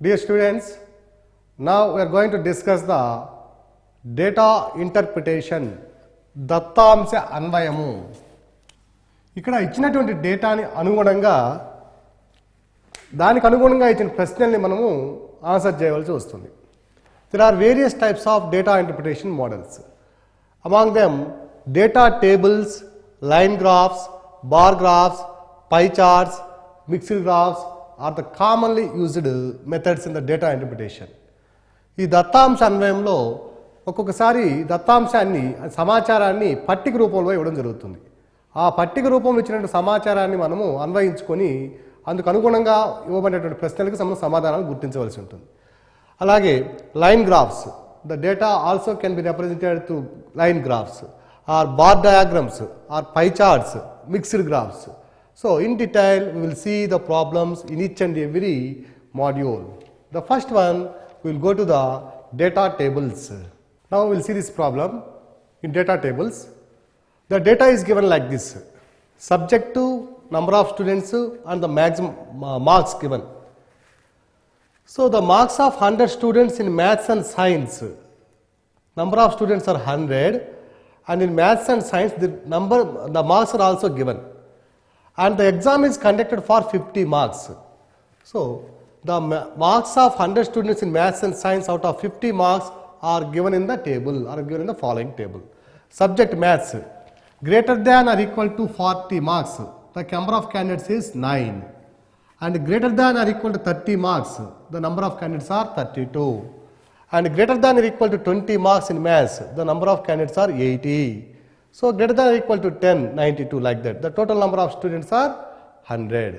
Dear students, now we are going to discuss the data interpretation, దత్తాంశ అన్వయము. ఇక్కడ ఇచ్చినటువంటి డేటాని అనుగుణంగా దానికి అనుగుణంగా ఇచ్చిన ప్రశ్నల్ని మనము ఆన్సర్ చేయవలసి వస్తుంది. There are various types of data interpretation models. Among them, data tables, line graphs, bar graphs, pie charts, mixed graphs are the commonly used methods in the data interpretation. ఈ దత్తాంశ అన్వయంలో ఒక్కొక్కసారి దత్తాంశాన్ని సమాచారాన్ని పట్టిక రూపంలో ఇవ్వడం జరుగుతుంది. ఆ పట్టిక రూపంలో ఇచ్చినటువంటి సమాచారాన్ని మనము అన్వయించుకొని అందుకు అనుగుణంగా ఇవ్వబడినటువంటి ప్రశ్నలకు సమాధానాలు గుర్తించవలసి ఉంటుంది. అలాగే line graphs, the data also can be represented through line graphs or bar diagrams or pie charts, mixed graphs. So in detail we will see the problems in each and every module. The first one we will go to the data tables. Now we will see this problem in data tables. The data is given like this: subject to number of students and the maximum marks given. So the marks of 100 students in maths and science, number of students are 100, and in maths and science the marks are also given, and the exam is conducted for 50 marks. So the marks of 100 students in maths and science out of 50 marks are given in the table, are given in the following table. Subject maths, greater than or equal to 40 marks, the number of candidates is 9, and greater than or equal to 30 marks, the number of candidates are 32, and greater than or equal to 20 marks in maths, the number of candidates are 80. So greater than or equal to 10, 92, like that. The total number of students are 100.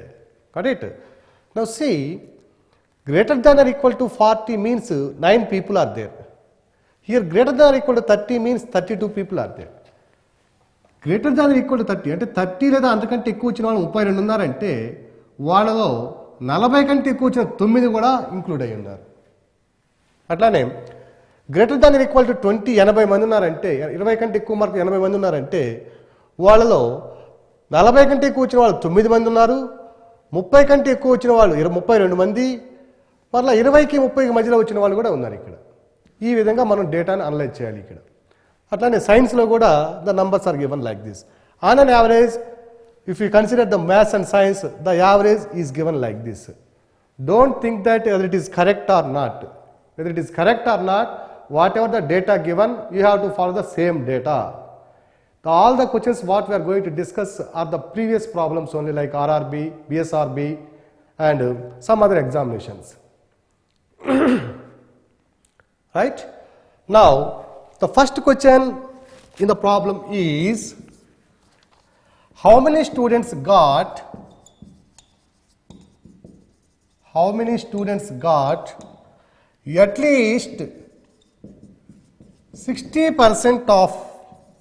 Got it? Now see, greater than or equal to 40 means 9 people are there. Here greater than or equal to 30 means 32 people are there. Greater than or equal to 30 అంటే 30 లేదా అంతకంటే ఎక్కువ వచ్చిన వాళ్ళు 32 ఉన్నారంటే వాళ్ళలో 40 కంటే ఎక్కువ వచ్చిన 9 కూడా ఇంక్లూడ్ అయ్యి ఉన్నారు. అట్లానే గ్రేటర్ దాన్ ఈక్వల్ టు 20, 80 మంది ఉన్నారంటే, 20 కంటే ఎక్కువ మార్కులు 80 మంది ఉన్నారంటే వాళ్ళలో 40 కంటే ఎక్కువ వచ్చిన వాళ్ళు 9 మంది ఉన్నారు, 30 కంటే ఎక్కువ వచ్చిన వాళ్ళు 32 మంది, మళ్ళీ 20కి 30కి మధ్యలో వచ్చిన వాళ్ళు కూడా ఉన్నారు ఇక్కడ. ఈ విధంగా మనం డేటాను అనలైజ్ చేయాలి ఇక్కడ. అట్లానే సైన్స్లో కూడా the numbers are given like this. On an average, if you consider the maths and science, the average is given like this. Don't think that whether it is correct or not. Whether it is correct or not, whatever the data given, you have to follow the same data. All the questions what we are going to discuss are the previous problems only, like RRB, BSRB, and some other examinations. Right? Now, the first question in the problem is, how many students got at least 60% of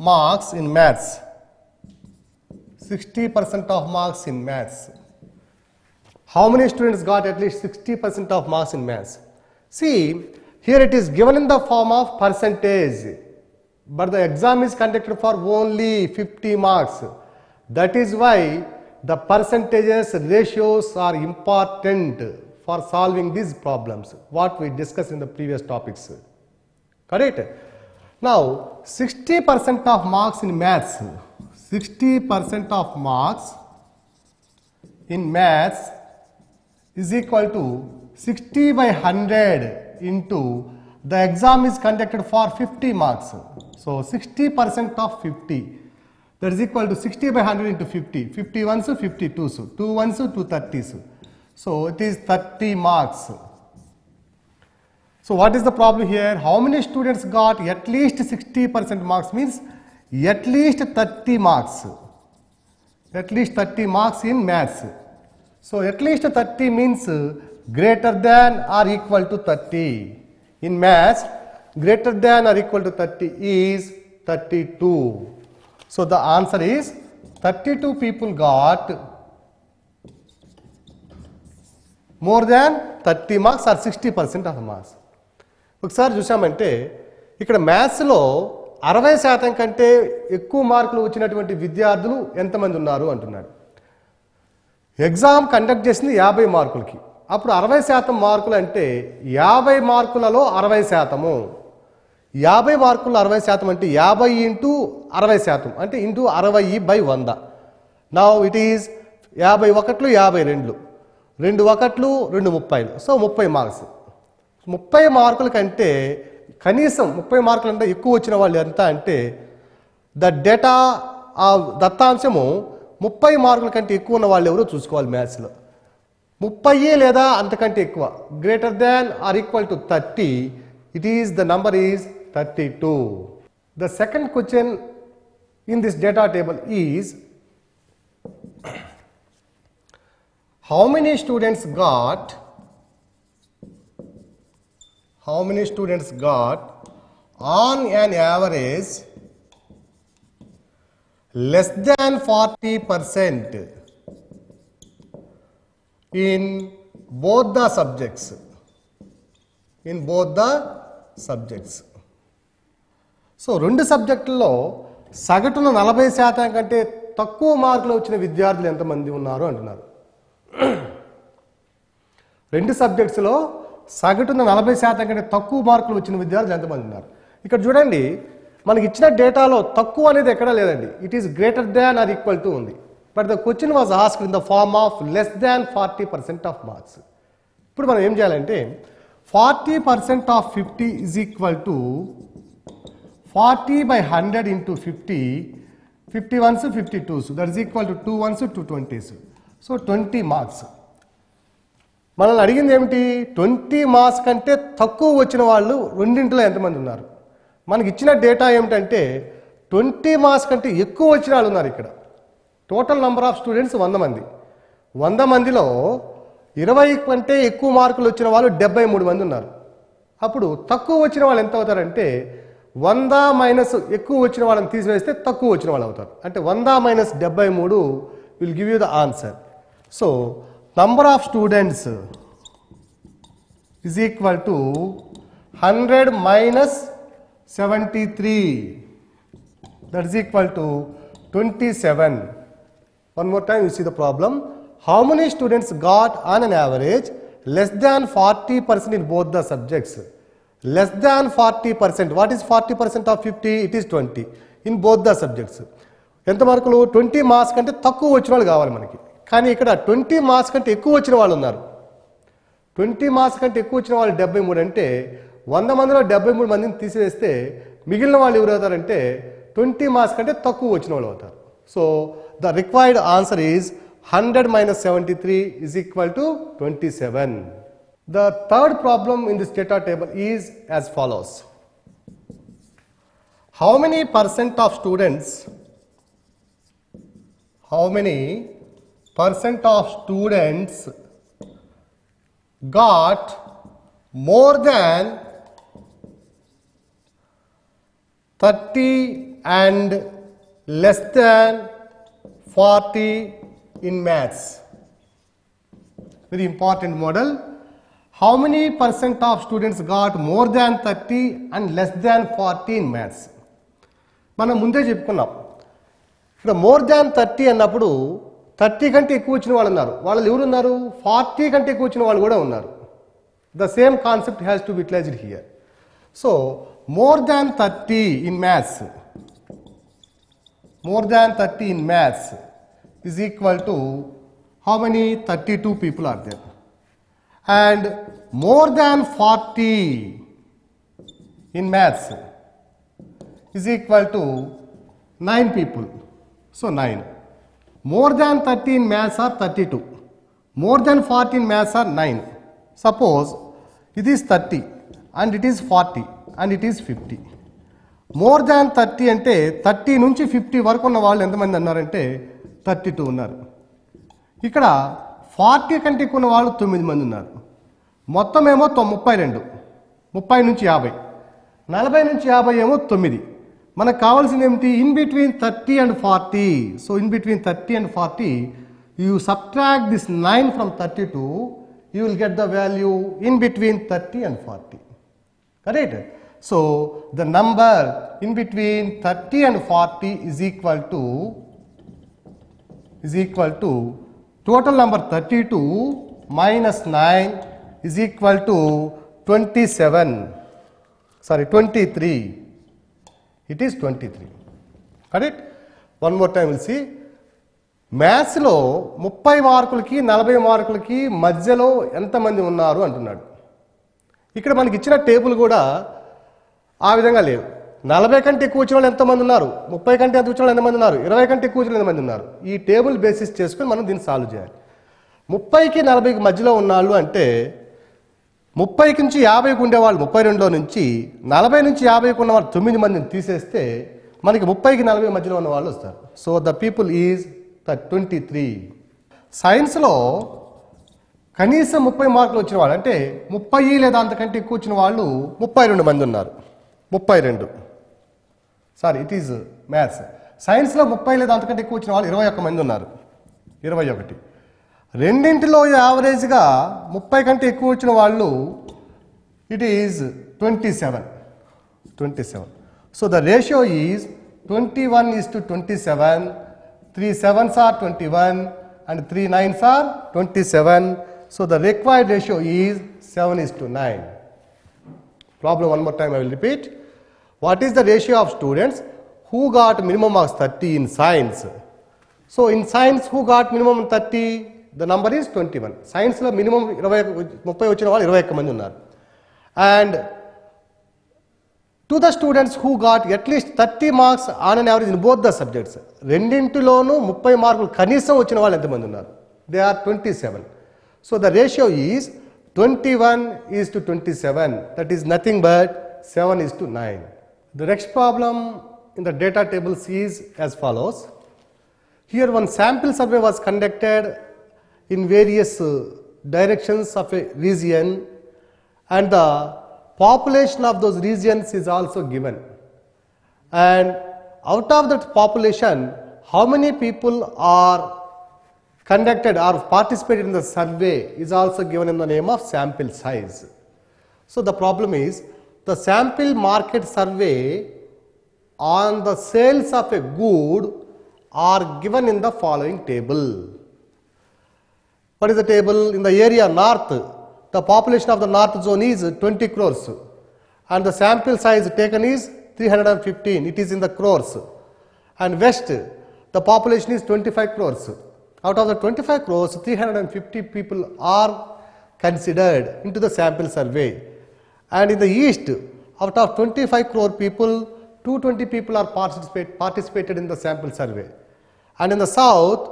marks in maths. 60% of marks in maths. How many students got at least 60% of marks in maths? See, here it is given in the form of percentage, but the exam is conducted for only 50 marks. That is why the percentages, ratios are important for solving these problems, what we discussed in the previous topics. Correct? Now, 60% of marks in maths, 60% of marks in maths is equal to 60 by 100 into the exam is conducted for 50 marks. So, 60% of 50, that is equal to 60 by 100 into 50. 50 ones, 50 twos, 2 ones, 2 30s. So it is 30 marks. So what is the problem here? How many students got at least 60% marks? Means at least 30 marks. At least 30 marks in maths. So at least 30 means greater than or equal to 30. In maths, greater than or equal to 30 is 32. So the answer is 32 people got more than 30 marks or 60% of the marks. ఒకసారి చూసామంటే ఇక్కడ మ్యాథ్స్లో 60% కంటే ఎక్కువ మార్కులు వచ్చినటువంటి విద్యార్థులు ఎంతమంది ఉన్నారు అంటున్నాడు. ఎగ్జామ్ కండక్ట్ చేసింది 50 మార్కులకి, అప్పుడు 60% మార్కులు అంటే 50 మార్కులలో 60%. 50 మార్కుల్లో 60% అంటే 50 ఇంటూ 60% అంటే into 60/100. Now it is 51 52, 2 1 2 30. So 30 marks. 30 మార్కుల కంటే కనీసం 30 మార్కులు అంటే ఎక్కువ వచ్చిన వాళ్ళు ఎంత అంటే ద డేటా ఆ దత్తాంశము 30 మార్కుల కంటే ఎక్కువ ఉన్న వాళ్ళు ఎవరో చూసుకోవాలి. మ్యాథ్స్లో 30 లేదా అంతకంటే ఎక్కువ, greater than or equal to 30, it is the number is 32. The second question in this data table is how many students got on an average less than 40% in both the subjects. So 2 సబ్జెక్టుల్లో సగటున 40% కంటే తక్కువ మార్కులు వచ్చిన విద్యార్థులు ఎంతమంది ఉన్నారు అంటున్నారు. 2 సబ్జెక్ట్స్లో సగటున 40% కంటే తక్కువ మార్కులు వచ్చిన విద్యార్థులు ఎంతమంది ఉన్నారు. ఇక్కడ చూడండి, మనకి ఇచ్చిన డేటాలో తక్కువ అనేది ఎక్కడా లేదండి. It is greater than or equal to ఉంది. But the question was asked in the form of less than 40% of marks. ఇప్పుడు మనం ఏం చేయాలంటే 40% of 50 is equal to 40/100 into 50, 50 ones 52s, that is equal to 2 ones 2 20s. So 20 marks. మనల్ని అడిగింది ఏమిటి? 20 marks కంటే తక్కువ వచ్చిన వాళ్ళు రెండింటిలో ఎంతమంది ఉన్నారు. మనకి ఇచ్చిన డేటా ఏమిటంటే 20 మార్క్స్ కంటే ఎక్కువ వచ్చిన వాళ్ళు ఉన్నారు. ఇక్కడ టోటల్ నంబర్ ఆఫ్ స్టూడెంట్స్ 100 మంది. 100 మందిలో 20 కంటే ఎక్కువ మార్కులు వచ్చిన వాళ్ళు 73 మంది ఉన్నారు. అప్పుడు తక్కువ వచ్చిన వాళ్ళు ఎంత అవుతారంటే 100 మైనస్ ఎక్కువ వచ్చిన వాళ్ళని తీసివేస్తే తక్కువ వచ్చిన వాళ్ళు అవుతారు. అంటే 100 minus 73 will give you the answer. So number of students is equal to 100 minus 73, that is equal to 27. One more time, you see the problem. How many students got on an average less than 40% in both the subjects? Less than 40%. What is 40% of 50? It is 20 in both the subjects. ఎంత మార్కులు? 20 marks కంటే తక్కువ వచ్చిన వాళ్ళు కావాలి మనకి. కానీ ఇక్కడ 20 మార్క్స్ కంటే ఎక్కువ వచ్చిన వాళ్ళు ఉన్నారు. 20 మార్క్స్ కంటే ఎక్కువ వచ్చిన వాళ్ళు 73 అంటే 100 మందిలో 73 మందిని తీసివేస్తే మిగిలిన వాళ్ళు ఎవరు అవుతారంటే 20 మార్క్స్ కంటే తక్కువ వచ్చిన వాళ్ళు అవుతారు. So the required answer is 100 minus 73 is equal to 27. The third problem in this data table is as follows. How many percent of students got more than 30 and less than 40 in maths? Very important model. How many percent of students got more than 30 and less than 40 in maths? మనం ముందే చెప్పుకున్నాం. ఇక్కడ more than 30 అన్నప్పుడు 30 కంటే ఎక్కువ వచ్చిన వాళ్ళు ఉన్నారు. వాళ్ళు ఎవరు ఉన్నారు? 40 కంటే ఎక్కువ వచ్చిన వాళ్ళు కూడా ఉన్నారు. The same concept has to be utilised here. So more than 30 in maths, more than 30 in maths is equal to how many? 32 people are there. And more than 40 in maths is equal to 9 people. So 9. More than 30 in maths are 32. More than 40 in maths are 9. Suppose it is 30 and it is 40 and it is 50. More than 30 అంటే 30 నుంచి 50 వరకు ఉన్న వాళ్ళు ఎంతమంది అన్నారంటే 32 ఉన్నారు. ఇక్కడ 40 కంటే ఎక్కువ ఉన్న వాళ్ళు 9 మంది ఉన్నారు. మొత్తం ఏమో 32. 30 నుంచి 50, 40 నుంచి 50 ఏమో 9. మనకు కావాల్సింది ఏమిటి? In between 30 and 40. So in between 30 and 40 you subtract this 9 from 32, you will get the value in between 30 and 40. Correct? So the number in between 30 and 40 is equal to total number 32 minus 9 is equal to 27. Sorry, 23. It is 23. Correct? One more time we'll see. మ్యాథ్స్లో 30 మార్కులకి 40 మార్కులకి మధ్యలో ఎంతమంది ఉన్నారు అంటున్నాడు. ఇక్కడ మనకి ఇచ్చిన టేబుల్ కూడా ఆ విధంగా లేదు. 40 కంటే ఎక్కువ వచ్చిన వాళ్ళు ఎంతమంది ఉన్నారు, 30 కంటే ఎక్కువ వచ్చిన వాళ్ళు ఎంతమంది ఉన్నారు, 20 కంటే ఎక్కువ వచ్చిన ఎంతమంది ఉన్నారు. ఈ టేబుల్ బేసిస్ చేసుకొని మనం దీన్ని సాల్వ్ చేయాలి. 30కి 40కి మధ్యలో ఉన్నాళ్ళు అంటే 30కి నుంచి 50కి ఉండేవాళ్ళు 32లో నుంచి 40 నుంచి 50కి ఉన్న వాళ్ళు 9 మందిని తీసేస్తే మనకి 30కి 40 మధ్యలో ఉన్న వాళ్ళు వస్తారు. So the people is 23. సైన్స్లో కనీసం 30 మార్కులు వచ్చిన వాళ్ళు అంటే 30 లేదా అంతకంటే ఎక్కువ వచ్చిన వాళ్ళు 32 మంది ఉన్నారు. 32. Sorry, it is maths. సైన్స్లో 30 లేదా అంతకంటే ఎక్కువ వచ్చిన వాళ్ళు 21 మంది ఉన్నారు. 21. రెండింటిలో యావరేజ్గా 30 కంటే ఎక్కువ వచ్చిన వాళ్ళు it is 27. So the ratio is 21:27. 3 7s are 21 and 3 9s are 27. So the required ratio is 7:9. Problem one more time I will repeat. What is the ratio of students who got minimum marks 30 in science? So in science who got minimum 30? The number is 21. Science lo minimum 30 వచ్చిన వాళ్ళు 21 మంది ఉన్నారు. And to the students who got at least 30 marks on an average in both the subjects, రెండింటిలోనూ 30 మార్కులు కనీసం వచ్చిన వాళ్ళు ఎంతమంది ఉన్నారు? They are 27. So the ratio is 21:27. That is nothing but 7:9. The next problem in the data tables is as follows. Here one sample survey was conducted in various directions of a region and the population of those regions is also given. And out of that population, how many people are conducted or participated in the survey is also given in the name of sample size. So the problem is the sample market survey on the sales of a good are given in the following table. What is the table? In the area north, the population of the north zone is 20 crores and the sample size taken is 315. It is in the crores. And west, the population is 25 crores. Out of the 25 crores, 350 people are considered into the sample survey. And in the east, out of 25 crore people, 220 people are participated in the sample survey. And in the south,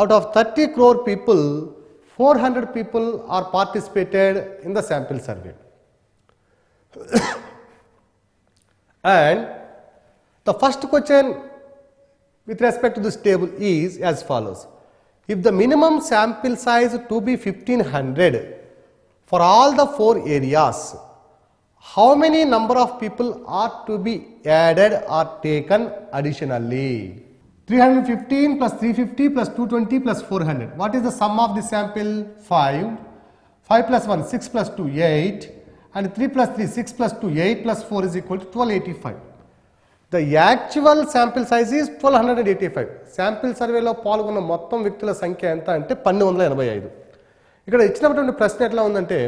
out of 30 crore people, 400 people are participated in the sample survey. And the first question with respect to this table is as follows. If the minimum sample size to be 1500 for all the 4 areas, how many number of people are to be added or taken additionally? 315 plus 350 plus 220 plus 400. What is the sum of the sample? 5. 5 plus 1, 6 plus 2, 8. And 3 plus 3, 6 plus 2, 8 plus 4 is equal to 1285. The actual sample size is 1285. Sample survey లో పాల్గొన్న మొత్తం వ్యక్తుల సంఖ్య ఎంత అంటే 1285. ఇక్కడ ఇచ్చినటువంటి ప్రశ్న ఎట్లా ఉందంటే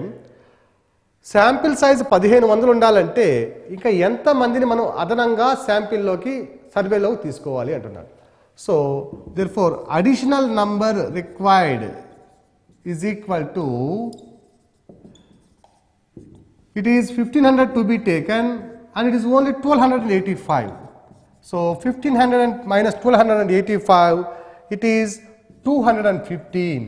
శాంపిల్ సైజ్ 1500 ఉండాలంటే ఇంకా ఎంత మందిని మనం అదనంగా శాంపిల్లోకి సర్వేలోకి తీసుకోవాలి అంటున్నాడు. So therefore additional number required is equal to, it is 1500 to be taken and it is only 1285. So 1500 minus 1285, it is 215.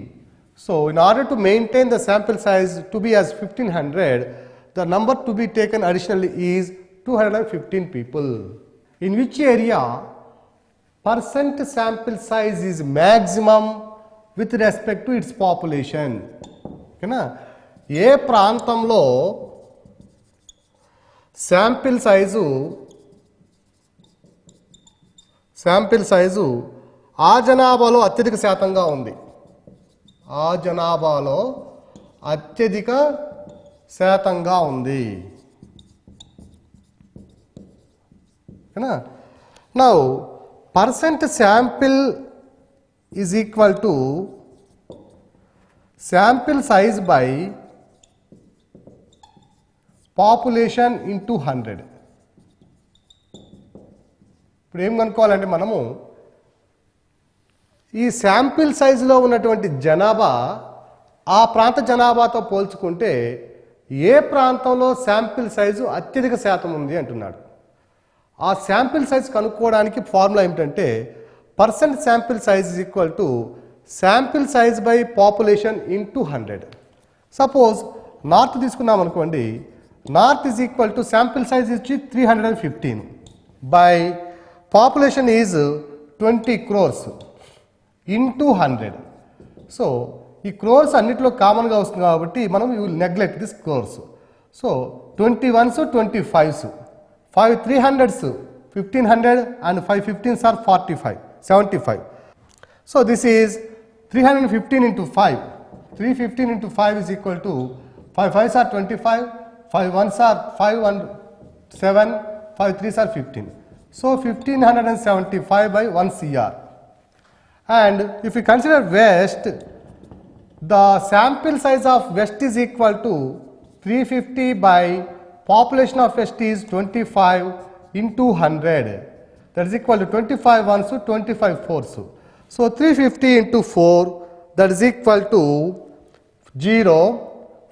So in order to maintain the sample size to be as 1500, the number to be taken additionally is 215 people. In which area percent sample size is maximum with respect to its population? Okay, ఏ ప్రాంతంలో sample size ఆ జనాభాలో అత్యధిక శాతంగా ఉంది? ఆ జనాభాలో అత్యధిక శాతంగా ఉంది. Now percent sample is equal to sample size by population into 100. ఇప్పుడు ఏం కనుక్కోవాలంటే మనము ఈ శాంపిల్ సైజులో ఉన్నటువంటి జనాభా ఆ ప్రాంత జనాభాతో పోల్చుకుంటే ఏ ప్రాంతంలో శాంపిల్ సైజు అత్యధిక శాతం ఉంది అంటున్నాడు. ఆ శాంపిల్ సైజ్ కనుక్కోవడానికి ఫార్ములా ఏమిటంటే percent sample size is equal to sample size by population into 100. Suppose north తీసుకున్నాం అనుకోండి, north is equal to sample size ఇచ్చి 315 by population is 20 crores into 100. So ఈ క్రోర్స్ అన్నిటిలో కామన్గా వస్తుంది కాబట్టి మనం you will neglect this crores. So 21s 25s 5 300s 1500 and 5 15s are 75. So this is 315 into 5. 315 into 5 is equal to 5 5s are 25, 5 1s are 5 and 7, 5 3s are 15. So 1575 by 1 CR. And if we consider west, the sample size of west is equal to 350 by population of west is 25 into 100. That is equal to 25 ones to 25 fours. So 350 into 4, that is equal to 0.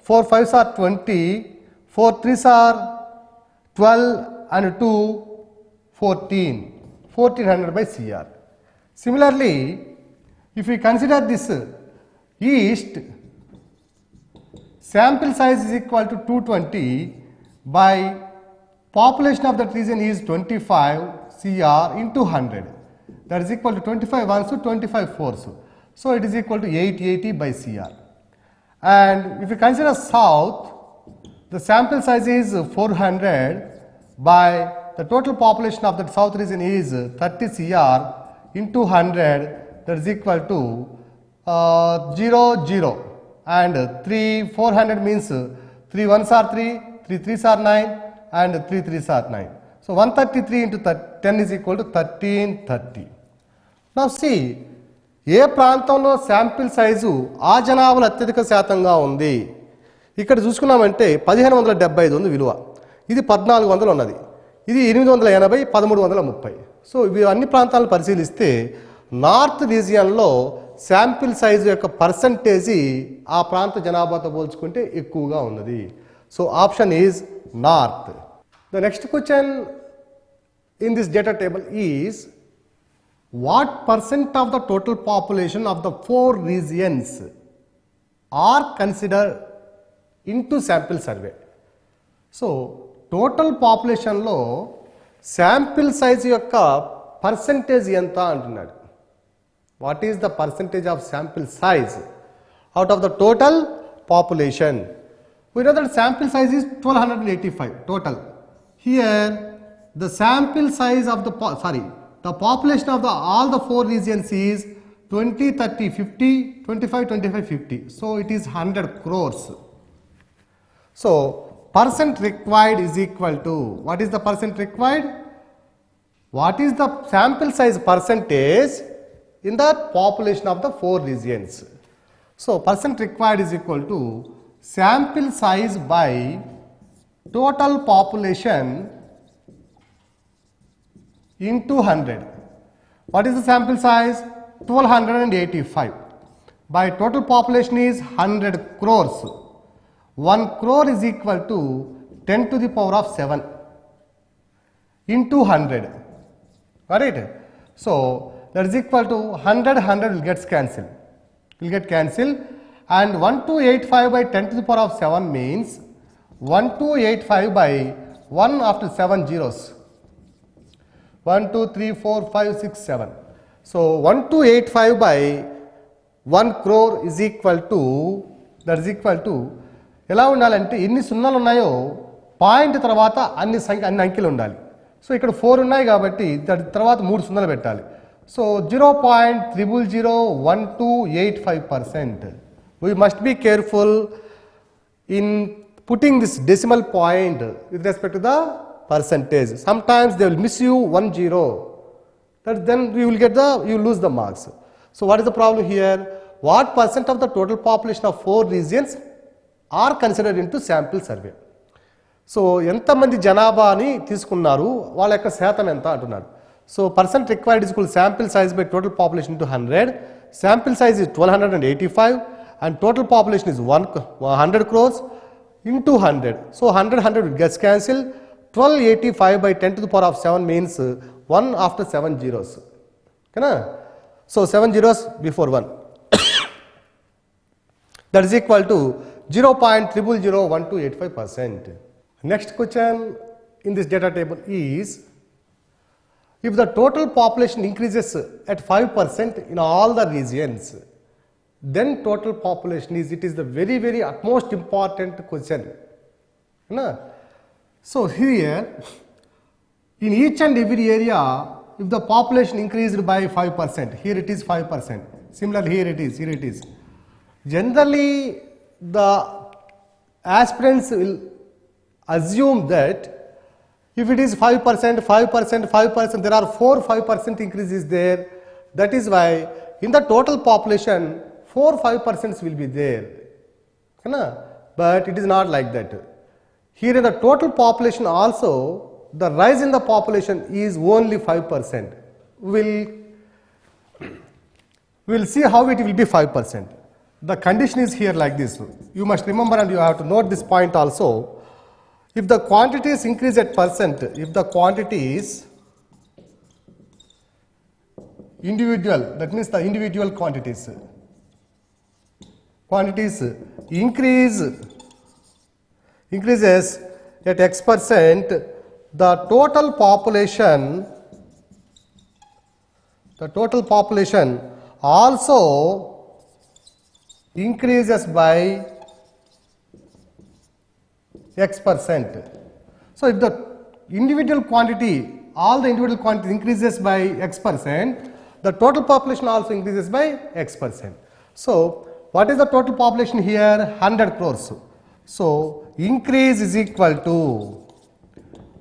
4 5s are 20, 4 3s are 12 and 2 14. 1400 by CR. Similarly, if we consider this east, sample size is equal to 220 by population of that region is 25 CR into 100. That is equal to 25 ones to 25 fours. So it is equal to 880 by CR. And if we consider south, the sample size is 400 by the total population of that south region is 30 CR into 100. That is equal to 0 0 and 3 400 means 3 1s are 3, 3 3s are 9 and 3 3s are 9. So 133 into 10 is equal to 1330. Now see, ఏ ప్రాంతంలో sample size ఆ జనాభాలో అత్యధిక శాతంగా ఉంది. ఇక్కడ చూసుకున్నామంటే 1575 ఉంది విలువ, ఇది 1400 ఉన్నది, ఇది 880 1330. సో ఇవి అన్ని ప్రాంతాలను పరిశీలిస్తే నార్త్ రీజియన్లో శాంపిల్ సైజు యొక్క పర్సంటేజీ ఆ ప్రాంత జనాభాతో పోల్చుకుంటే ఎక్కువగా ఉన్నది. So option is north. The next question in this data table is what percent of the total population of the 4 regions are considered into sample survey. So total పాపులేషన్లో sample size యొక్క percentage ఎంత అంటున్నాడు. What is the percentage of sample size out of the total population? We know that sample size is 1285 total. Here the sample size of the population of all the 4 regions is 20 30 50 25 25 50. So it is 100 crores. So percent required is equal to, what is the percent required? What is the sample size percentage in the population of the 4 regions? So percent required is equal to sample size by total population into 100. What is the sample size? 1285 by total population is 100 crores. 1 crore is equal to 10 to the power of 7 into 100. Alright? So that is equal to 100 will get cancelled. And 1285 by 10 to the power of 7 means 1285 by 1 after 7 zeros. 1 2 3 4 5 6 7. So 1285 by 1 crore is equal to, that is equal to, ఎలా ఉండాలంటే ఎన్ని సున్నాలు ఉన్నాయో point తర్వాత అన్ని అంకెలు ఉండాలి. So ఇక్కడ 4 ఉన్నాయి కాబట్టి దాని తర్వాత 3 సున్నాలు పెట్టాలి. So 0.001285%. We must be careful in putting this decimal point with respect to the percentage. Sometimes they will miss you 1 0. Then you will lose the marks. So what is the problem here? what percent of the total population of 4 regions are considered into sample survey. So ఎంతమంది జనాభాని తీసుకున్నారు, వాళ్ళ యొక్క శాతం ఎంత అంటున్నారు. So percent required is equal sample size by total population into 100. Sample size is 1285 and total population is 100 crores into 100. So 100 gets cancelled. 1285 by 10 to the power of 7 means 1 after 7 zeros. Okay? So 7 zeros before 1. That is equal to 0.0001285%. Next question in this data table is, if the total population increases at 5% in all the regions, then total population is, it is the very, very utmost important question. So here, in each and every area, if the population increased by 5%, here it is 5%. Similarly, here it is. Generally, the aspirants will assume that if it is 5%, 5%, 5%, there are 4 5% increases there. That is why in the total population, 4 5% will be there. But it is not like that. Here in the total population also, the rise in the population is only 5%. We'll see how it will be 5%. The condition is here like this. You must remember, and you have to note this point also. If the quantities increase at percent, if the quantities individual, that means the individual quantities increases at X%, the total population also increases by X%. So if the individual quantity, all the individual quantity increases by X%, the total population also increases by X%. So what is the total population here? 100 crores. So increase is equal to,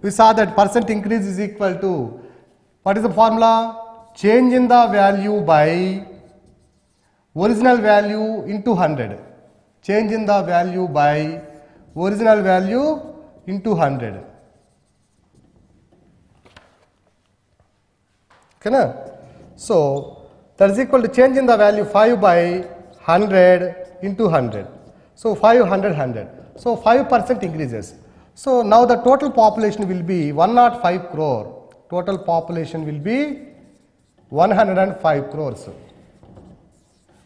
we saw that percent increase is equal to, what is the formula? Change in the value by original value into 100. Change in the value by original value into 100. Okay, na? So that is equal to change in the value 5 by 100 into 100. So 500 100. So 5% increases. So now the total population will be 105 crore. Total population will be 105 crores.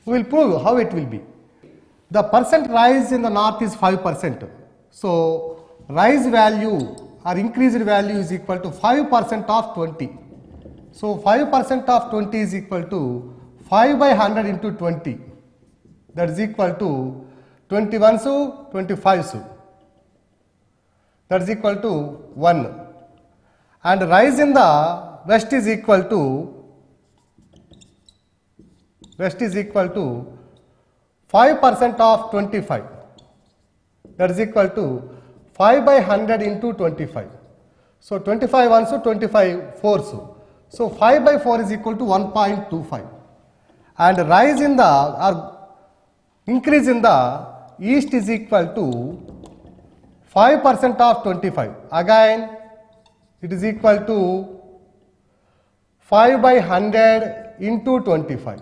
We will prove how it will be. The percent rise in the north is 5%. So rise value or increased value is equal to 5% of 20. So 5% of 20 is equal to 5 by 100 into 20. That is equal to 21 so 25 so. That is equal to 1. And rise in the west is equal to 5% of 25. That is equal to 5 by 100 into 25. So 25 1 so 25 4 so. So 5 by 4 is equal to 1.25. And rise in the or increase in the east is equal to 5% of 25. Again it is equal to 5 by 100 into 25.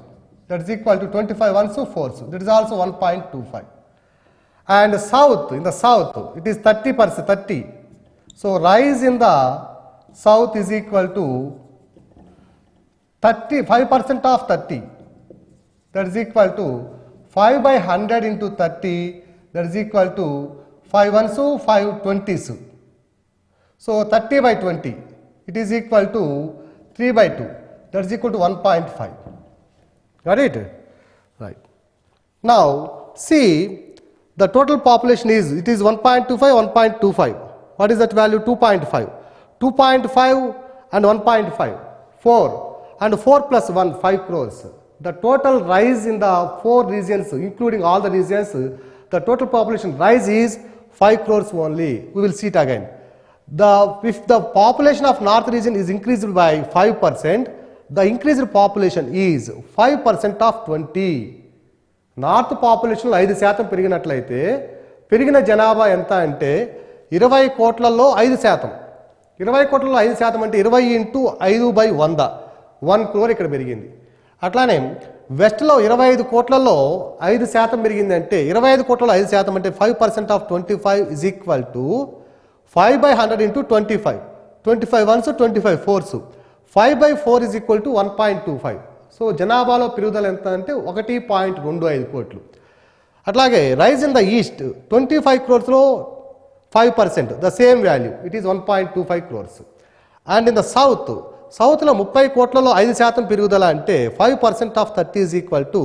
That is equal to 25 1 so 4 so. That is also 1.25. And south, in the south it is 30%, 30. So rise in the south is equal to 5% of 30. That is equal to 5 by 100 into 30. That is equal to 5 1 so 5 20 so. So 30 by 20. It is equal to 3 by 2. That is equal to 1.5. Got it? Right. Now see, the total population is, it is 1.25, 1.25. What is that value? 2.5. 2.5 and 1.5, 4. And 4 plus 1, 5 crores. The total rise in the 4 regions, including all the regions, the total population rise is 5 crores only. We will see it again. If the population of north region is increased by 5%, the increased population is 5% of 20. North పాపులేషన్లో 5% పెరిగినట్లయితే పెరిగిన జనాభా ఎంత అంటే 20 కోట్లలో 5%. 20 కోట్లలో 5% అంటే 20 into 5/100, 1 crore ఇక్కడ పెరిగింది. అట్లానే వెస్ట్లో 25 కోట్లలో 5% పెరిగింది అంటే 25 కోట్లలో 5% అంటే 5% of 25 is equal to 5/100 into 25. 25 ones 25 fours. 5/4 is equal to 1.25. So జనాభాలో పెరుగుదల ఎంత అంటే 1.25 కోట్లు. అట్లాగే rise in the east 25 crores లో 5%, the same value, it is 1.25 crores. And in the సౌత్లో 30 కోట్లలో 5% పెరుగుదల అంటే 5% of 30 is equal to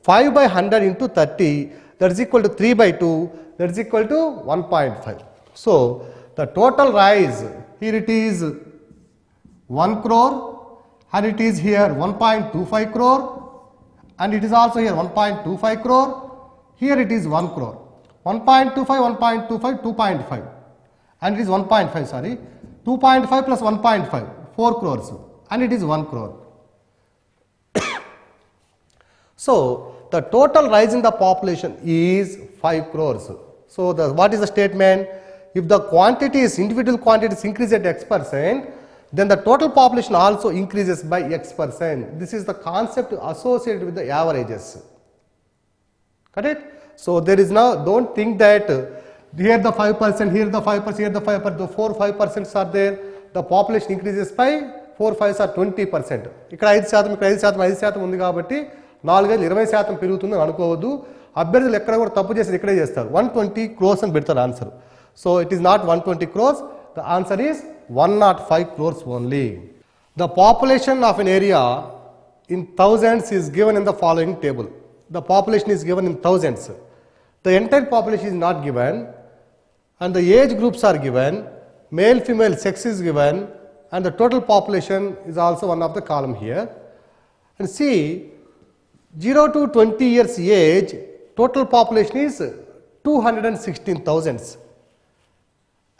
5/100 into 30, that is equal to 3/2, that is equal to 1.5. So the total rise here it is 1 crore, and it is here 1.25 crore, and it is also here 1.25 crore, here it is 1 crore. 1.25, 1.25, 2.5, and it is 1.5, sorry, 2.5 plus 1.5, 4 crores, and it is 1 crore. So the total rise in the population is 5 crores. So what is the statement? If the quantities, individual quantities increase at X%, then the total population also increases by X%. This is the concept associated with the averages. Correct? So there is no, don't think that here the 5%, here the 5%, here the 5%, the 4-5% are there, the population increases by 4-5 are 20%. ఇక్కడ 5%, ఇక్కడ 5% ఉంది కాబట్టి 4-20% పెరుగుతుందని అనుకోవద్దు. అభ్యర్థులు ఎక్కడ కూడా తప్పు చేసి ఇక్కడే చేస్తారు. 120 crores అని పెడతారు answer. So it is not 120 crores. The answer is 105 crores only. The population of an area in thousands is given in the following table. The population is given in thousands. The entire population is not given, and the age groups are given, male female sex is given, and the total population is also one of the column here. And see, 0 to 20 years age, total population is 216,000.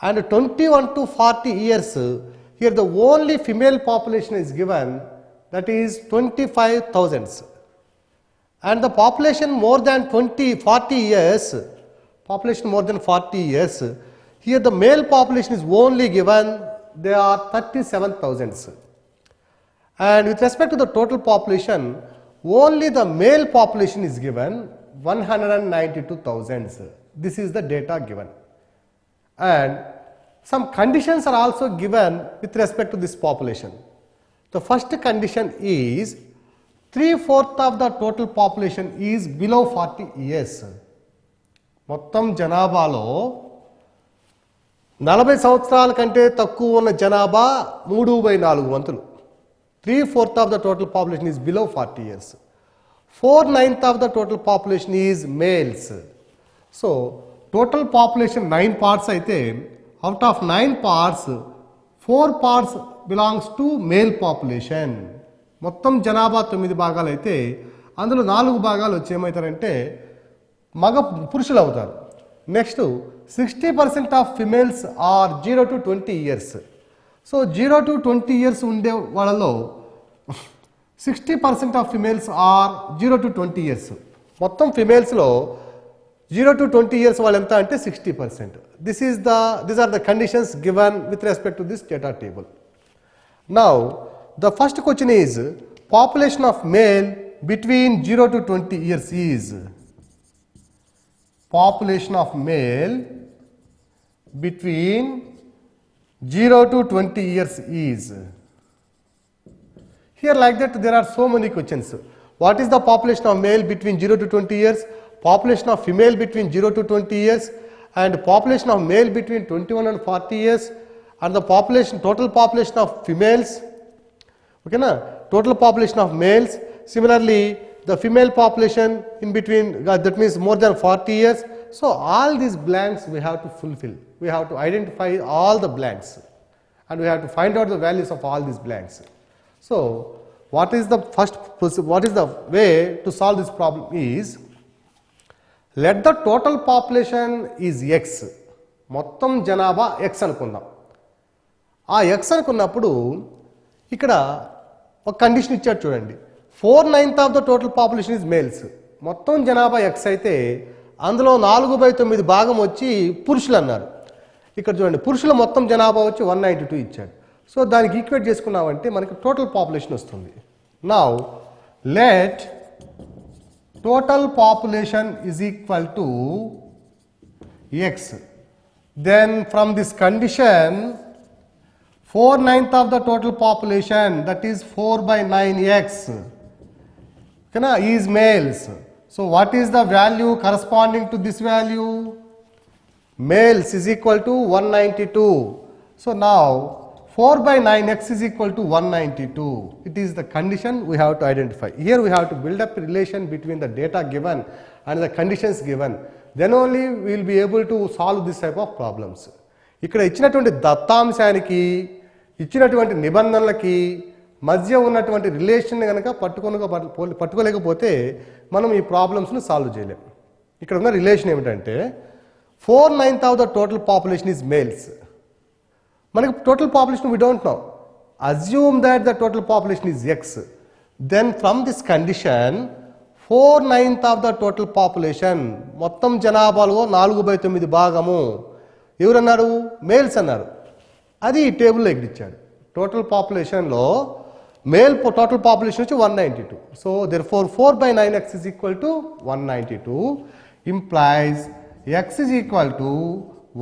And 21 to 40 years, here the only female population is given, that is 25,000. And the population more than 40 years, population more than 40 years, here the male population is only given, they are 37,000. And with respect to the total population, only the male population is given, 192,000. This is the data given. And some conditions are also given with respect to this population. The first condition is 3/4 of the total population is below 40 years. మొత్తం జనాభాలో 40 సంవత్సరాల కంటే తక్కువ ఉన్న జనాభా 3/4 వంతులు. 3/4 of the total population is below 40 years. 4/9 of the total population is males. So total population 9 parts అయితే out of 9 parts 4 parts belongs to male population. మొత్తం జనాభా 9 భాగాలు అయితే అందులో 4 భాగాలు వచ్చి ఏమవుతారంటే పురుషులు అవుతారు. Next 60% of females are 0 to 20 years. సో 0 to 20 years ఉండే వాళ్ళలో 60% of females are 0 to 20 years. మొత్తం ఫిమేల్స్లో 0 to 20 years వాళ్ళు ఎంత అంటే 60%. These are the conditions given with respect to this data table. Now the first question is population of male between 0 to 20 years is population of male between 0 to 20 years is. Here like that there are so many questions. What is the population of male between 0 to 20 years? Population of female between 0 to 20 years, and population of male between 21 and 40 years, and the total population of females. Okay na? Total population of males. Similarly, the female population in between, that means more than 40 years. So all these blanks we have to fulfill. We have to identify all the blanks, and we have to find out the values of all these blanks. So what is the way to solve this problem is, let the total population is x. మొత్తం జనాభా x అనుకుందాం. ఆ x అనుకున్నప్పుడు ఇక్కడ ఒక condition ఇచ్చాడు చూడండి. 4/9 of the total population is males. మొత్తం జనాభా ఎక్స్ అయితే అందులో 4/9 భాగం వచ్చి పురుషులు అన్నారు. ఇక్కడ చూడండి, పురుషుల మొత్తం జనాభా వచ్చి 192 ఇచ్చాడు. సో దానికి ఈక్వేట్ చేసుకున్నామంటే మనకి టోటల్ పాపులేషన్ వస్తుంది. Now let total population is equal to X. Then from this condition 4/9 of the total population, that is 4/9x, is males. So what is the value corresponding to this value? Males is equal to 192. So now 4/9x is equal to 192. It is the condition we have to identify. Here we have to build up a relation between the data given and the conditions given. Then only we will be able to solve this type of problems. ఇక్కడ ఇచ్చినటువంటి దత్తాంశానికి ఇచ్చినటువంటి నిబంధనలకి మధ్య ఉన్నటువంటి relation కనుక పట్టుకోలేకపోతే మనం ఈ ప్రాబ్లమ్స్ను solve చేయలేం. ఇక్కడ ఉన్న రిలేషన్ ఏమిటంటే 4/9 of the total population is males. మనకి total population we don't know. Assume that the total population is x. Then from this condition 4/9 of the total population, మొత్తం జనాభాలో 4/9 భాగము ఎవరన్నారు? మేల్స్ అన్నారు. అది ఈ టేబుల్లో ఎగిరిచ్చాడు. టోటల్ పాపులేషన్లో మేల్ టోటల్ పాపులేషన్ వచ్చి 192. So therefore 4/9x is equal to 192 implies x is equal to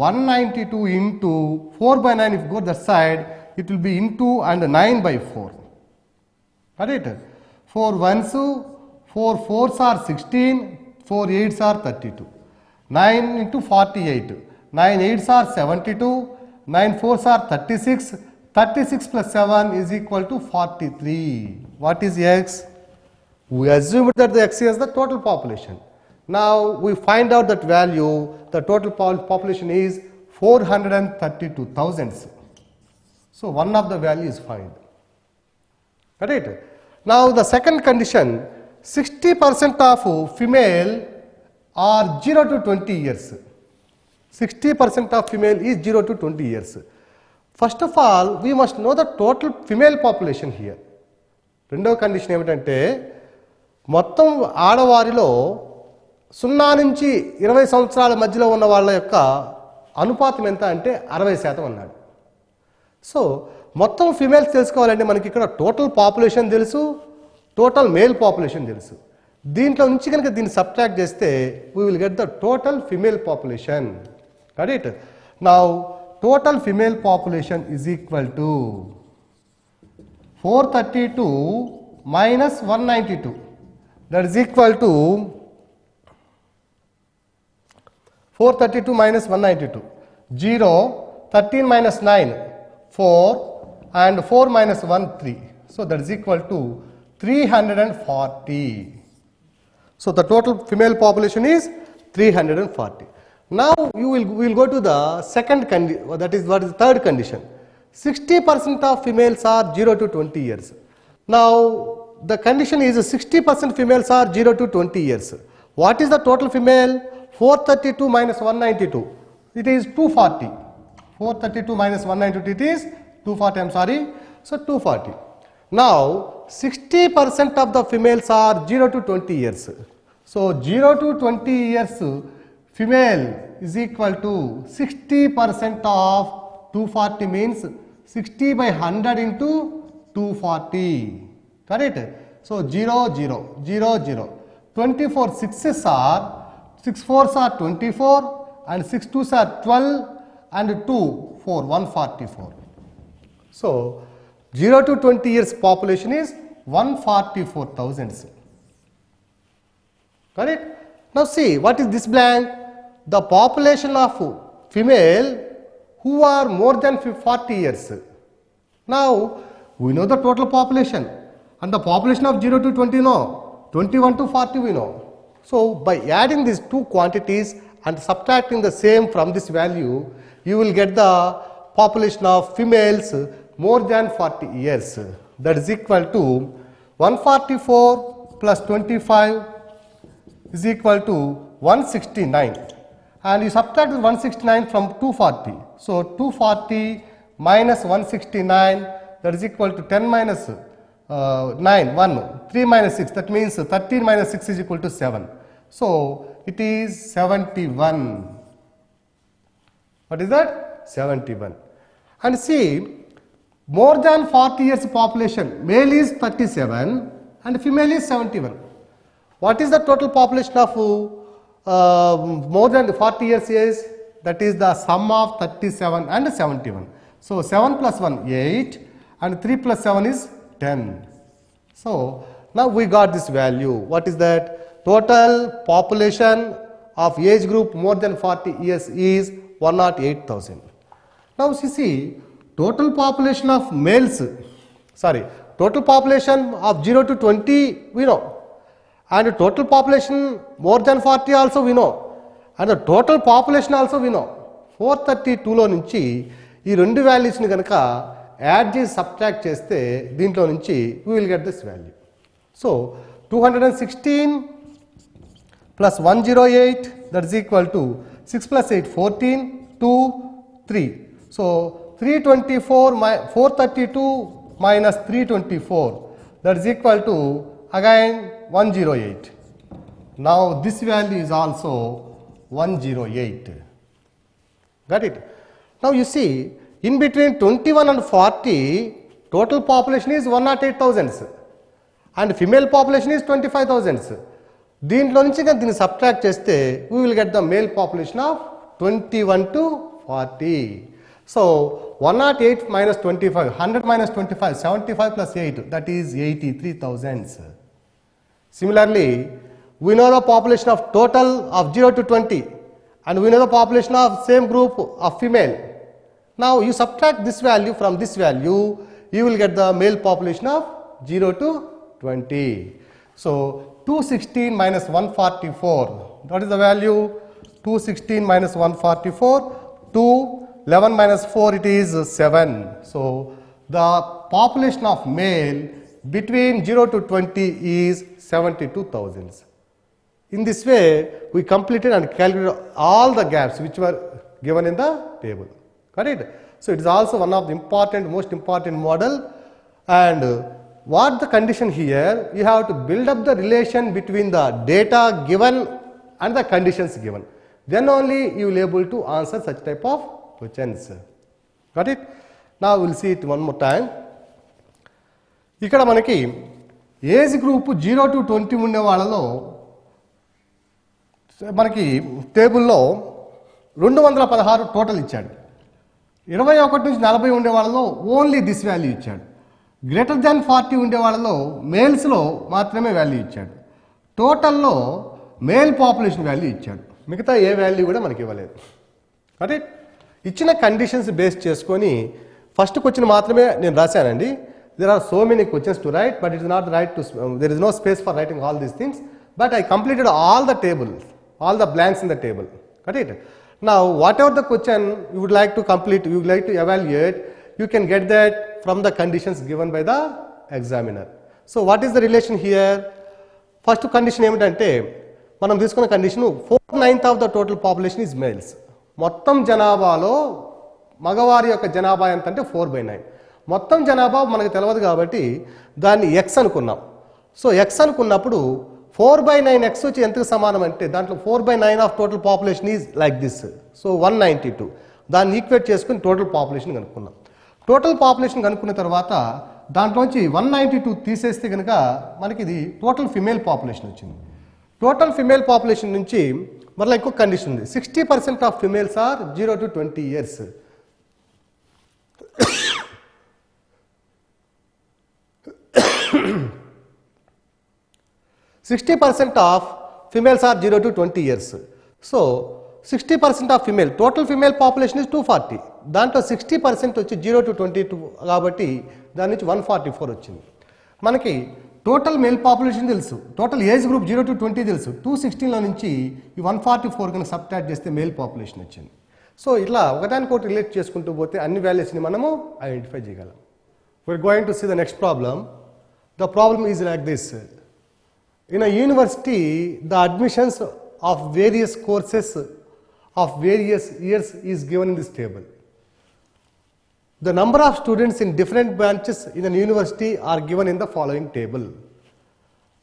192 into 4/9. If you go that side, it will be into and 9/4. Correct? 4 ones, 4 fours are 16, 4 eights are 32. 9 into 48. 9 eights are 72. 9 fours are 36. 36 plus 7 is equal to 43. What is x? We assumed that the x is the total population. Now we find out that value, the total population is 432,000. So one of the value is found. Correct? Now the second condition, 60% of female are 0 to 20 years. 60% of female is 0 to 20 years. First of all, we must know the total female population here. రెండవ condition ఏమిటంటే మొత్తం ఆడవారిలో 0 నుంచి 20 సంవత్సరాల మధ్యలో ఉన్న వాళ్ళ యొక్క అనుపాతం ఎంత అంటే 60% అన్నాడు. సో మొత్తం ఫిమేల్స్ తెలుసుకోవాలంటే మనకి ఇక్కడ టోటల్ పాపులేషన్ తెలుసు, టోటల్ మేల్ పాపులేషన్ తెలుసు. దీంట్లో నుంచి కనుక దీన్ని సబ్ట్రాక్ట్ చేస్తే we will get the total female population. Correct? Now total female population is equal to 432 minus 192. That is equal to 432 minus 192. 0, 13 minus 9, 4, and 4 minus 1, 3. So that is equal to 340. So the total female population is 340. Now we will go to the second condition, that is what is the third condition. 60% of females are 0 to 20 years. Now the condition is 60% females are 0 to 20 years. What is the total female? 432 minus 192. It is 240. 432 minus 192, it is 240, I am sorry. So 240. Now 60% of the females are 0 to 20 years. So 0 to 20 years female is equal to 60% of 240 means 60 by 100 into 240. Correct? So 0, 0, 0, 0. 24 6s are, 6 4s are 24 and 6 2s are 12 and 2 4, 144. So 0 to 20 years population is 144,000. Correct? Now see, what is this blank? The population of female who are more than 40 years. Now we know the total population and the population of 0 to 20 know, 21 to 40 we know. So by adding these two quantities and subtracting the same from this value, you will get the population of females more than 40 years. That is equal to 144 plus 25 is equal to 169. And you subtract 169 from 240. So 240 minus 169, that is equal to 10 minus 9, 1, 3 minus 6, that means 13 minus 6 is equal to 7. So it is 71. What is that? 71. And see, more than 40 years population, male is 37 and female is 71. What is the total population of more than 40 years is? That is the sum of 37 and 71. So 7 plus 1, 8 and 3 plus 7 is 10. So now we got this value. What is that? Total population of age group more than 40 years is 108,000. Now you see, total population of males, total population of 0 to 20 we know, and total population more than 40 also we know, and the total population also we know. 432 లో నుంచి ఈ రెండు వాల్యూస్ని కనుక add చేసి subtract చేస్తే దీంట్లో నుంచి we will get this value. So 216 plus 108, that is equal to 6 plus 8, 14, 2, 3. So 432 minus 324, that is equal to again 108. Now this value is also 108. Got it? Now you see, in between 21 and 40, total population is 108,000 and female population is 25,000. దీంట్లో నుంచి కనుక దీన్ని subtract చేస్తే we will get the male population of 21 to 40. So 108 minus 25, 100 minus 25, 75 plus 8, that is 83,000. Similarly, we know the population of total of 0 to 20 and we know the population of same group of female. Now you subtract this value from this value, you will get the male population of 0 to 20. So 216 minus 144, what is the value? 216 minus 144, 2, 11 minus 4, it is 7. So the population of male between 0 to 20 is 72,000. In this way, we completed and calculated all the gaps which were given in the table. Got it? So it is also one of the most important model. And what the condition here? You have to build up the relation between the data given and the conditions given. Then only you will be able to answer such type of questions. Got it? Now we will see it one more time. ఇక్కడ మనకి age group 0 to 20 ఉండే వాళ్ళలో మనకి టేబుల్లో 216 total ఇచ్చాడు. 21 నుంచి 40 ఉండే వాళ్ళలో ఓన్లీ దిస్ వాల్యూ ఇచ్చాడు. గ్రేటర్ దాన్ 40 ఉండే వాళ్ళలో మేల్స్లో మాత్రమే వాల్యూ ఇచ్చాడు. టోటల్లో మేల్ పాపులేషన్ వాల్యూ ఇచ్చాడు. మిగతా ఏ వాల్యూ కూడా మనకి ఇవ్వలేదు. అంటే ఇచ్చిన కండిషన్స్ బేస్ చేసుకొని ఫస్ట్ క్వశ్చన్ మాత్రమే నేను రాశానండి. There are so many questions to write, but it is not right to, there is no space for writing all these things. But I completed all the tables, all the blanks in the table. Got it? Now, whatever the question you would like to complete, you would like to evaluate, you can get that from the conditions given by the examiner. So, what is the relation here? First condition ఏమిటంటే మనం తీసుకున్న condition 4/9 of the total population is males. మొత్తం జనాభాలో మగవారి యొక్క జనాభా ఎంత అంటే 4/9. మొత్తం జనాభా మనకు తెలియదు కాబట్టి దాన్ని x అనుకున్నాం. సో x అనుకున్నప్పుడు 4/9 x వచ్చి ఎంతకు సమానం అంటే దాంట్లో 4/9 of total population is like this. So 192. దాన్ని ఈక్వేట్ చేసుకుని టోటల్ పాపులేషన్ కనుక్కున్నాం. టోటల్ పాపులేషన్ కనుక్కున్న తర్వాత దాంట్లోంచి 192 తీసేస్తే కనుక మనకి ఇది టోటల్ ఫిమేల్ పాపులేషన్ వచ్చింది. టోటల్ ఫిమేల్ పాపులేషన్ నుంచి మరలా ఇంకొక కండిషన్ ఉంది. 60% of females are 0 to 20 years. 60% of females are 0 to 20 years. So 60% of female, total female population is 240. దాంట్లో 60% వచ్చి 0 to 22 కాబట్టి దాని నుంచి 144 వచ్చింది. మనకి టోటల్ మేల్ పాపులేషన్ తెలుసు, టోటల్ ఏజ్ గ్రూప్ 0 to 20 తెలుసు. 216లో నుంచి ఈ 144 కనుక సబ్ట్రాక్ట్ చేస్తే మేల్ పాపులేషన్ వచ్చింది. సో ఇట్లా ఒకదానికొకటి రిలేట్ చేసుకుంటూ పోతే అన్ని వాల్యూస్ని మనము ఐడెంటిఫై చేయగలం. We're going to see the next problem. The problem is like this. In a university, the admissions of various courses of various years is given in this table. The number of students in different branches in an university are given in the following table.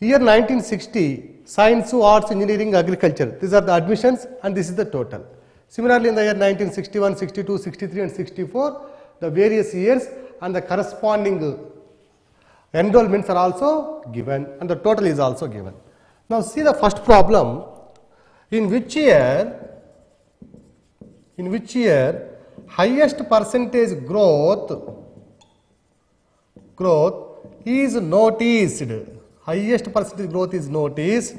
Year 1960, science, arts, engineering, agriculture. These are the admissions and this is the total. Similarly, in the year 1961, 62, 63 and 64, the various years and the corresponding enrollments are also given and the total is also given. Now see the first problem. In which year highest percentage growth is noticed? Highest percentage growth is noticed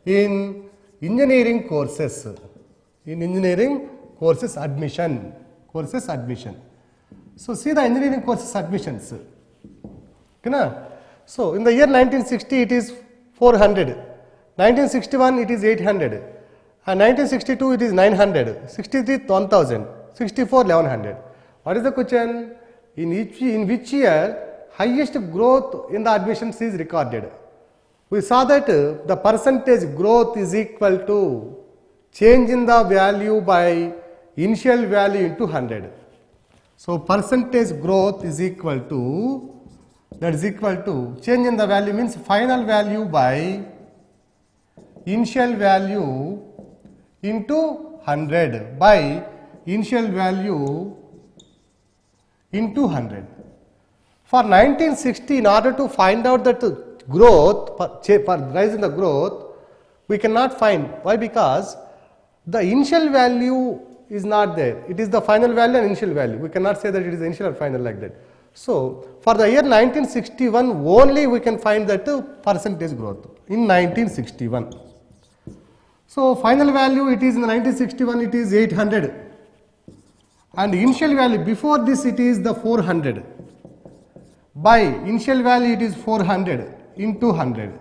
in engineering courses. In engineering courses admission. So see the engineering courses admissions. So in the year 1960 it is 400, 1961 it is 800, and 1962 it is 900, 63 1000, 64 1100. What is the question? In which year highest growth in the admissions is recorded? We saw that the percentage growth is equal to change in the value by initial value into 100. So percentage growth is equal to, that is equal to change in the value means final value by initial value into 100 by initial value into 100. For 1960, in order to find out that growth, for rise in the growth, we cannot find. Why? Because the initial value is not there. It is the final value and initial value. We cannot say that it is initial or final like that. So for the year 1961 only we can find that percentage growth in 1961. So final value it is in the 1961 it is 800 and initial value before this it is the 400 by initial value it is 400 into 100.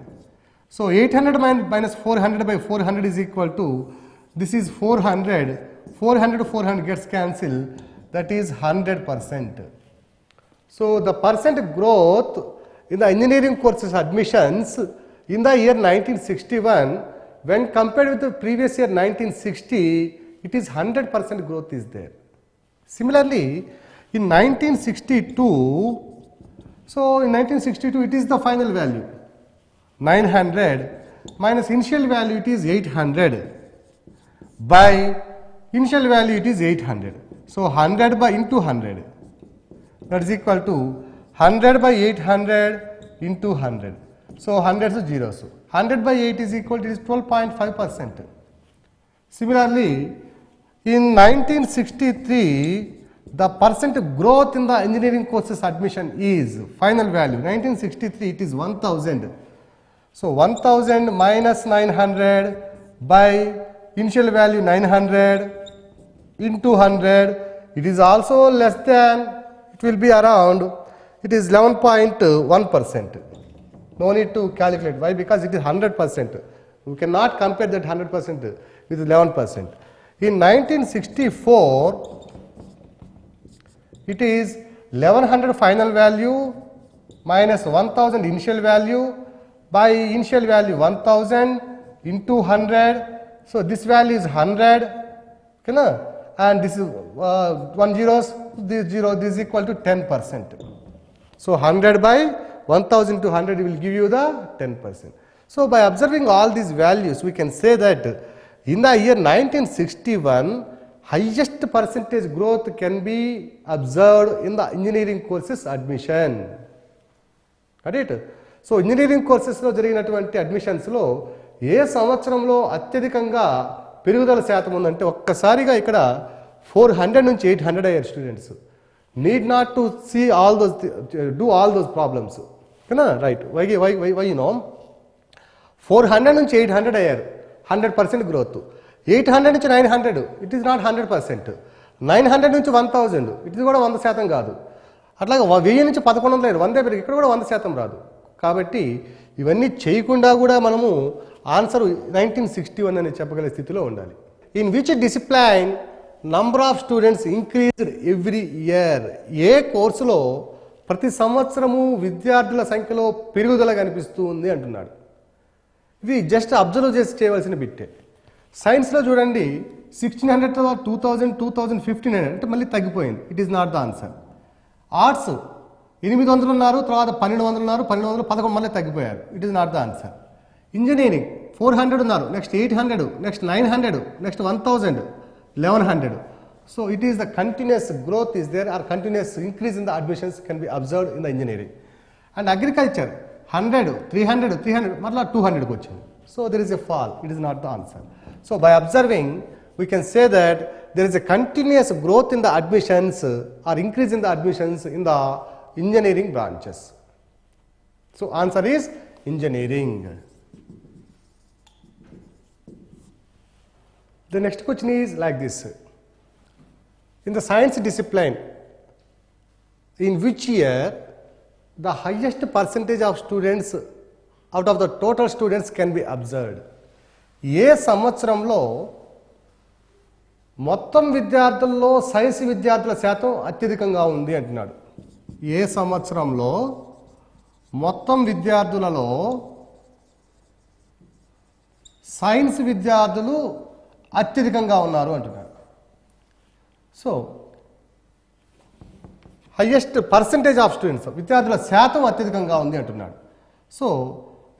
So 800 minus 400 by 400 is equal to, this is 400, 400 to 400 gets cancelled, that is 100%. So the percent growth in the engineering courses admissions in the year 1961 when compared with the previous year 1960, it is 100% growth is there. Similarly, in 1962, so in 1962 it is the final value 900 minus initial value it is 800 by initial value it is 800. So 100 by into 100, that is equal to 100 by 800 into 100. So 100 is zeros. 100 by 8 is equal to 12.5%. Similarly, in 1963, the percent growth in the engineering courses admission is final value. 1963 it is 1000. So 1000 minus 900 by initial value 900 into 100. It is also less than, it will be around, it is 11.1%. No need to calculate. Why? Because it is 100%. We cannot compare that 100% with 11%. In 1964, it is 1100 final value minus 1000 initial value by initial value 1000 into 100. So this value is 100. Okay, and this is 1 zeros, this 0, this is equal to 10%. So 100 by 1000 to 100 will give you the 10%. So by observing all these values, we can say that in the year 1961, highest percentage growth can be observed in the engineering courses admission. Got it? So engineering courses lo జరిగినటువంటి admissions లో ఏ సంవత్సరంలో అత్యధికంగా పెరుగుదల శాతం ఉందంటే ఒక్కసారిగా ఇక్కడ 400 నుంచి 800 అయ్యారు students. Need not to see all those, do all those problems. Right? Why you know? 400 నుంచి 800 అయ్యారు, 100% growth. 800 నుంచి 900, it is not 100%. 900 నుంచి 1000, it is కూడా 100% కాదు. అట్లాగే 1000 నుంచి 1100 అయ్యారు, 100 పెరిగి ఇక్కడ కూడా 100% రాదు. కాబట్టి ఇవన్నీ చేయకుండా కూడా మనము ఆన్సర్ 1961 అని చెప్పగల స్థితిలో ఉండాలి. In which discipline number of students increased every year? ఏ కోర్సులో ప్రతి సంవత్సరము విద్యార్థుల సంఖ్యలో పెరుగుదల కనిపిస్తూ ఉంది అంటున్నాడు. ఇది జస్ట్ అబ్జర్వ్ చేసి చేయవలసిన బిట్టే. సైన్స్లో చూడండి 1600 to 2000, 2000, 1500 అంటే మళ్ళీ తగ్గిపోయింది. It is not the answer. Arts 800 ఉన్నారు, తర్వాత 1200 ఉన్నారు, 1200, 11 మళ్ళీ తగ్గిపోయారు. It is not the answer. Engineering 400 ఉన్నారు, next 800, next 900, next 1000, 1100. So it is the continuous growth is there, or continuous increase in the admissions can be observed in the engineering. And agriculture 100, 300, 300, మళ్ళీ 200 కి వచ్చింది. So there is a fall. It is not the answer. So by observing, we can say that there is a continuous growth in the admissions or increase in the admissions in the engineering branches. So answer is engineering. The next question is like this. In the science discipline, in which year the highest percentage of students out of the total students can be observed? ఏ సంవత్సరంలో మొత్తం విద్యార్థుల్లో science విద్యార్థుల శాతం అత్యధికంగా ఉంది అంటున్నాడు. ఏ సంవత్సరంలో మొత్తం విద్యార్థులలో సైన్స్ విద్యార్థులు అత్యధికంగా ఉన్నారు అంటున్నాడు. So highest percentage of students, విద్యార్థుల శాతం అత్యధికంగా ఉంది అంటున్నాడు. సో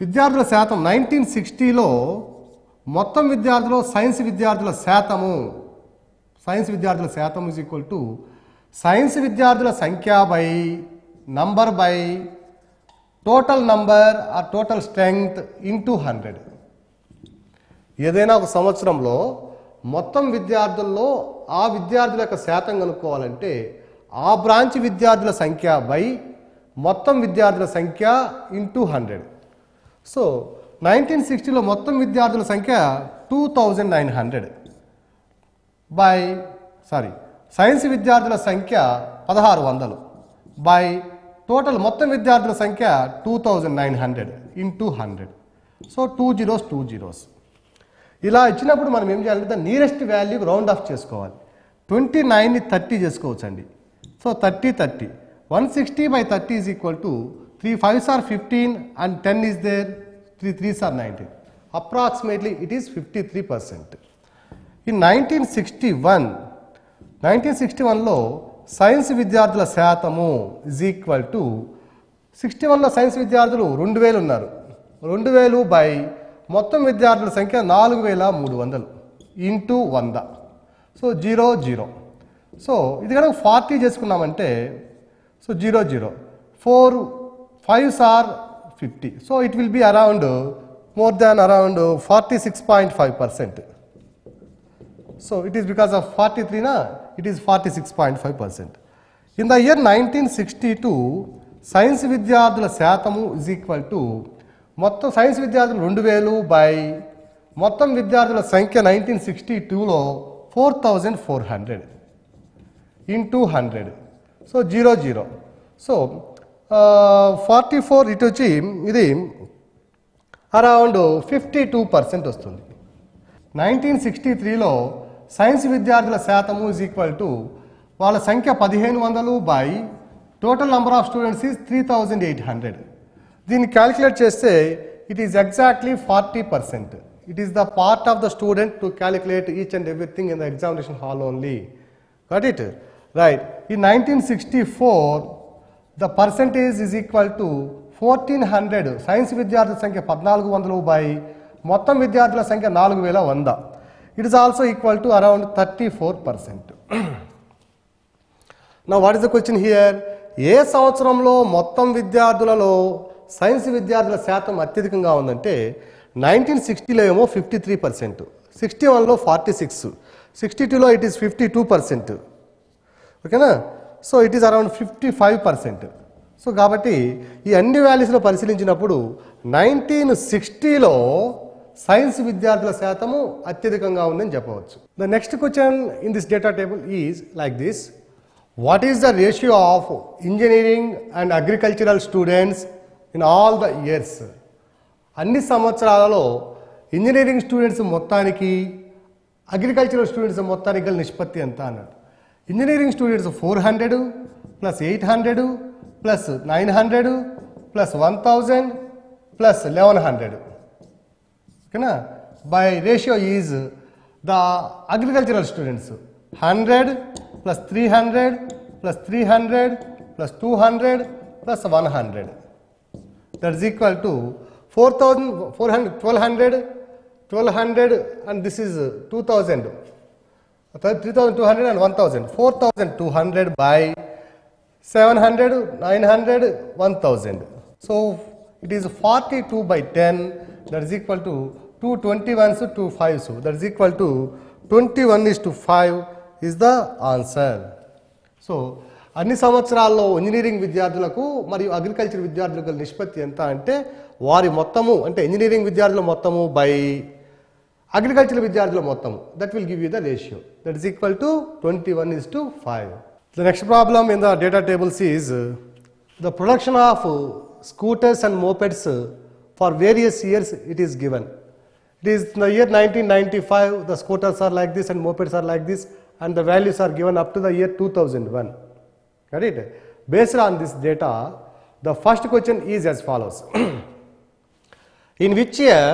విద్యార్థుల శాతం 1960లో మొత్తం విద్యార్థులు సైన్స్ విద్యార్థుల శాతము ఈజ్ ఈక్వల్ టు సైన్స్ విద్యార్థుల సంఖ్య by number by total number or total strength into 100. ఏదైనా ఒక సంవత్సరంలో మొత్తం విద్యార్థుల్లో ఆ విద్యార్థుల యొక్క శాతం కనుక్కోవాలంటే ఆ బ్రాంచ్ విద్యార్థుల సంఖ్య బై మొత్తం విద్యార్థుల సంఖ్య ఇంటూ 100. సో 1960లో మొత్తం విద్యార్థుల సంఖ్య 2900 బై సైన్స్ విద్యార్థుల సంఖ్య 1600 బై టోటల్ మొత్తం విద్యార్థుల సంఖ్య 2900 ఇంటూ 100. So 2 zeros. ఇలా ఇచ్చినప్పుడు మనం ఏం చేయాలంటే నియరెస్ట్ వాల్యూ రౌండ్ ఆఫ్ చేసుకోవాలి. 29ని 30 చేసుకోవచ్చు అండి. So 30, 160 by 30 is equal to 3 5s are 15 and 10 is there, 3 3s are 19. Approximately it is 53%. In 1961లో science విద్యార్థుల శాతము is equal to 61లో సైన్స్ విద్యార్థులు 2000 ఉన్నారు. 2000 బై మొత్తం విద్యార్థుల సంఖ్య 4300 ఇంటూ 100. సో 0. సో ఇది కనుక 40 చేసుకున్నామంటే so 0. 4 5s are 50. So it will be around more than around 46.5%. So it is because of 43 నా it is 46.5%. In the year 1962 science విద్యార్థుల శాతము ఇజ్ ఈక్వల్ టు మొత్తం సైన్స్ విద్యార్థులు 2000 బై మొత్తం విద్యార్థుల సంఖ్య 1962లో 4400 ఇంటూ 100. సో 0. సో 44 ఇటు వచ్చి ఇది అరౌండ్ 52% వస్తుంది. 1963లో సైన్స్ విద్యార్థుల శాతము ఇజ్ ఈక్వల్ టు వాళ్ళ సంఖ్య 1500 by total number of students is 3800. దీన్ని క్యాలిక్యులేట్ చేస్తే it is exactly 40%. It is the part of the student to calculate each and everything in the examination hall only. Got it? Right. In 1964, the percentage is equal to 1400. Science విద్యార్థుల సంఖ్య 1400 by మొత్తం విద్యార్థుల సంఖ్య 4100. It is also equal to around 34%. Now what is the question here? ఏ సంవత్సరంలో మొత్తం విద్యార్థులలో science విద్యార్థుల శాతం అత్యధికంగా ఉందంటే 1960లో ఏమో 53%, 61లో 46, 62లో ఇట్ ఈస్ 52%. ఓకేనా? So it is around 55%. So కాబట్టి ఈ అన్ని వాల్యూస్లో పరిశీలించినప్పుడు 1960లో సైన్స్ విద్యార్థుల శాతము అత్యధికంగా ఉందని చెప్పవచ్చు. The next question in this data table is like this. What is the ratio of engineering and agricultural students in all the years? అన్ని సంవత్సరాలలో ఇంజనీరింగ్ స్టూడెంట్స్ మొత్తానికి అగ్రికల్చరల్ స్టూడెంట్స్ మొత్తానికి గల నిష్పత్తి ఎంత అన్నాడు. Engineering students 400 plus 800 plus 900 plus 1000 plus 1100. ఓకేనా? By ratio is the agricultural students 100 plus 300 plus 300 plus 200 plus 100. That is equal to 1200 and this is 2000. 3200 and 1000. 4200 by 700, 900, 1000. So it is 42 by 10. That is equal to 2 21s to 5s. That is equal to 21:5 is the answer. So అన్ని సంవత్సరాల్లో engineering విద్యార్థులకు మరియు agriculture విద్యార్థులకు నిష్పత్తి ఎంత అంటే వారి మొత్తము అంటే ఇంజనీరింగ్ విద్యార్థుల మొత్తము బై అగ్రికల్చర్ విద్యార్థుల మొత్తము. That will give you the ratio. That is equal to 21:5. The next problem in the data tables is the production of scooters and mopeds for various years it is given. It is in the year 1995 the scooters are like this and mopeds are like this and the values are given up to the year 2001. Got it? Based on this data, the first question is as follows. In which year